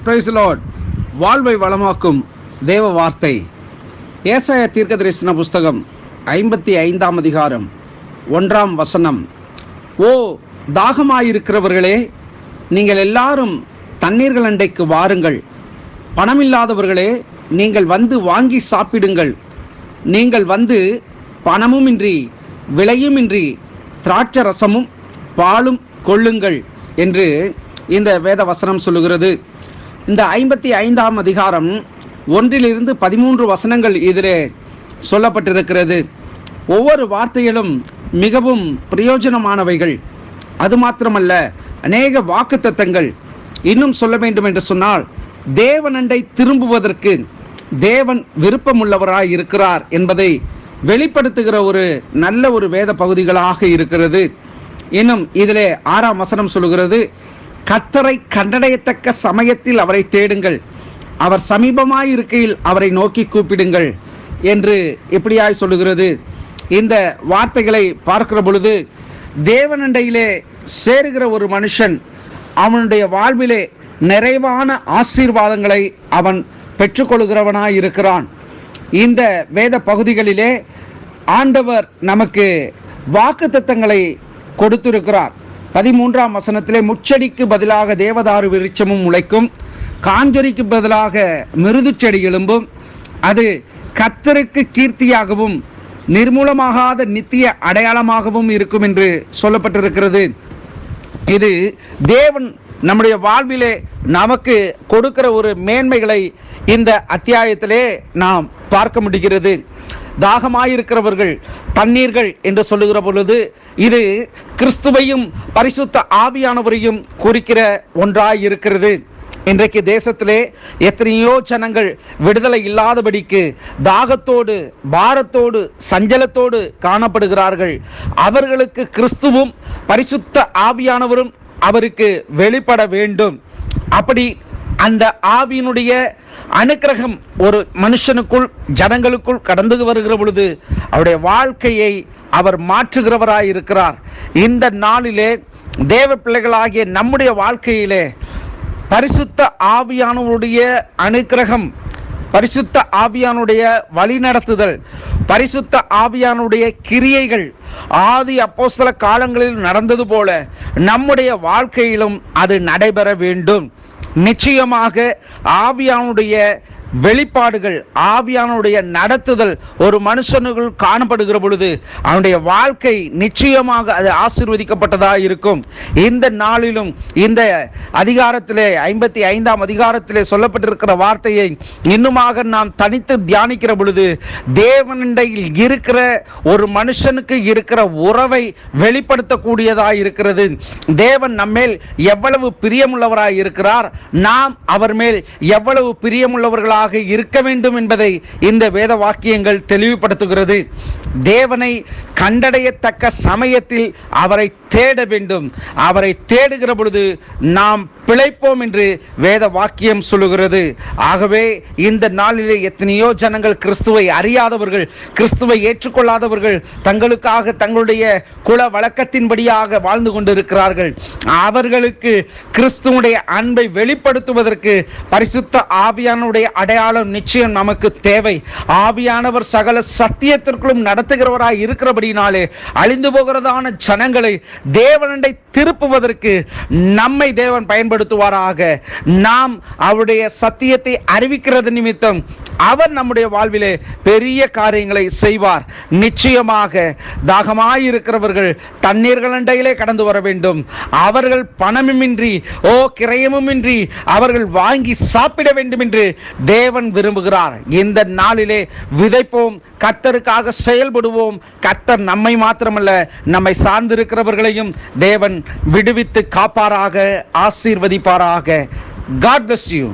Price Lord. வாழ்வை வளமாக்கும் தேவ வார்த்தை. ஏசாயா தீர்க்கதரிசன புஸ்தகம் 55ஆம் அதிகாரம் 1ஆம் வசனம். ஓ தாகமாயிருக்கிறவர்களே, நீங்கள் எல்லாரும் தண்ணீர்கள் அண்டைக்கு வாருங்கள். பணமில்லாதவர்களே, நீங்கள் வந்து வாங்கி சாப்பிடுங்கள். நீங்கள் வந்து பணமுமின்றி விலையுமின்றி திராட்சை ரசமும் பாலும் கொள்ளுங்கள் என்று இந்த வேத வசனம் சொல்லுகிறது. இந்த 55ஆம் அதிகாரம் 1 to 13 வசனங்கள் இதிலே சொல்லப்பட்டிருக்கிறது. ஒவ்வொரு வார்த்தைகளும் மிகவும் பிரயோஜனமானவைகள். அது மாத்திரமல்ல, அநேக வாக்குத்தத்தங்கள். இன்னும் சொல்ல வேண்டும் என்று சொன்னால், தேவனண்டை திரும்புவதற்கு தேவன் விருப்பமுள்ளவராய் இருக்கிறார் என்பதை வெளிப்படுத்துகிற ஒரு நல்ல ஒரு வேத பகுதிகளாக இருக்கிறது. இன்னும் இதிலே 6ஆம் வசனம் சொல்லுகிறது, கர்த்தரை கண்டடையத்தக்க சமயத்தில் அவரை தேடுங்கள், அவர் சமீபமாயிருக்கையில் அவரை நோக்கி கூப்பிடுங்கள் என்று இப்படியாய் சொல்லுகிறது. இந்த வார்த்தைகளை பார்க்கிற பொழுது, தேவனண்டையிலே சேருகிற ஒரு மனுஷன் அவனுடைய வாழ்விலே நிறைவான ஆசீர்வாதங்களை அவன் பெற்றுக்கொள்கிறவனாய் இருக்கிறான். இந்த வேத பகுதிகளிலே ஆண்டவர் நமக்கு வாக்குத்தத்தங்களை கொடுத்திருக்கிறார். 13ஆம் வசனத்திலே, முச்செடிக்கு பதிலாக தேவதாரு விருட்சமும் முளைக்கும், காஞ்சொரிக்கு பதிலாக மிருது செடி எழும்பும், அது கர்த்தருக்கு கீர்த்தியாகவும் நிர்மூலமாகாத நித்திய அடையாளமாகவும் இருக்கும் என்று சொல்லப்பட்டிருக்கிறது. இது தேவன் நம்முடைய வாழ்விலே நமக்கு கொடுக்கிற ஒரு மேன்மைகளை இந்த அத்தியாயத்திலே நாம் பார்க்க முடிகிறது. தாகமாயிருக்கிறவர்கள் தண்ணீர்கள் என்று சொல்லுகிற பொழுது, இது கிறிஸ்துவையும் பரிசுத்த ஆவியானவரையும் குறிக்கிற ஒன்றாய் இருக்கிறது. இன்றைக்கு தேசத்திலே எத்தனையோ ஜனங்கள் விடுதலை இல்லாதபடிக்கு தாகத்தோடு பாரத்தோடு சஞ்சலத்தோடு காணப்படுகிறார்கள். அவர்களுக்கு கிறிஸ்துவும் பரிசுத்த ஆவியானவரும் அவருக்கு வெளிப்பட வேண்டும். அப்படி அந்த ஆவியினுடைய அனுக்கிரகம் ஒரு மனுஷனுக்குள் ஜனங்களுக்குள் கடந்து வருகிற பொழுது அவருடைய வாழ்க்கையை அவர் மாற்றுகிறவராய் இருக்கிறார். இந்த நாளிலே தேவ பிள்ளைகளாகிய நம்முடைய வாழ்க்கையிலே பரிசுத்த ஆவியானவருடைய அனுக்கிரகம், பரிசுத்த ஆவியானுடைய வழிநடத்துதல், பரிசுத்த ஆவியானுடைய கிரியைகள் ஆதி அப்போஸ்தல காலங்களில் நடந்தது போல நம்முடைய வாழ்க்கையிலும் அது நடைபெற வேண்டும். நிச்சயமாக ஆவியானுடைய வெளிப்பாடுகள், ஆவியானுடைய நடத்துதல் ஒரு மனுஷனுக்குள் காணப்படுகிற பொழுது அவனுடைய வாழ்க்கை நிச்சயமாக அது ஆசீர்வதிக்கப்பட்டதாக இருக்கும். இந்த நாளிலும் இந்த அதிகாரத்திலே 55ஆம் அதிகாரத்திலே சொல்லப்பட்டிருக்கிற வார்த்தையை இன்னுமாக நாம் தனித்து தியானிக்கிற பொழுது, தேவனிடையில் இருக்கிற ஒரு மனுஷனுக்கு இருக்கிற உறவை வெளிப்படுத்தக்கூடியதாக இருக்கிறது. தேவன் நம்மேல் எவ்வளவு பிரியமுள்ளவராய் இருக்கிறார், நாம் அவர் மேல் எவ்வளவு பிரியமுள்ளவர்களாக இருக்க வேண்டும் என்பதை இந்த வேத வாக்கியங்கள் தெளிவுபடுத்துகிறது. தேவனை கண்டடையத்தக்க சமயத்தில் அவரை தேட வேண்டும். அவரை தேடுகிற பொழுது நாம் பிழைப்போம் என்று வேத வாக்கியம் சொல்லுகிறது. ஆகவே இந்த நாளிலே எத்தனையோ ஜனங்கள் கிறிஸ்துவை அறியாதவர்கள், கிறிஸ்துவை ஏற்றுக்கொள்ளாதவர்கள், தங்களுக்காக தங்களுடைய குல வழக்கத்தின்படியாக வாழ்ந்து கொண்டிருக்கிறார்கள். அவர்களுக்கு கிறிஸ்துவுடைய அன்பை வெளிப்படுத்துவதற்கு பரிசுத்த ஆவியானுடைய அடையாளம் நிச்சயம் நமக்கு தேவை. ஆவியானவர் சகல சத்தியத்திற்குள்ளும் நடத்துகிறவராய் இருக்கிறபடினாலே அழிந்து போகிறதான ஜனங்களை தேவனண்டை திருப்புவதற்கு நம்மை தேவன் பயன்படுத்துவாராக. நாம் அவருடைய சத்தியத்தை அறிவிக்கிறது நிமித்தம் அவர் நம்முடைய வாழ்விலே பெரிய காரியங்களை செய்வார். நிச்சயமாக தாகமாயிருக்கிறவர்கள் தண்ணீர்கள் அண்டையிலே கடந்து வர வேண்டும். அவர்கள் பணமுமின்றி கிரயமுமின்றி அவர்கள் வாங்கி சாப்பிட வேண்டும் என்று தேவன் விரும்புகிறார். இந்த நாளிலே விதைப்போம், கர்த்தருக்காக செயல்படுவோம். கர்த்தர் நம்மை மாத்திரமல்ல, நம்மை சார்ந்திருக்கிறவர்களையும் தேவன் விடுவித்து காப்பாராக, ஆசீர்வதிப்பாராக. God bless you.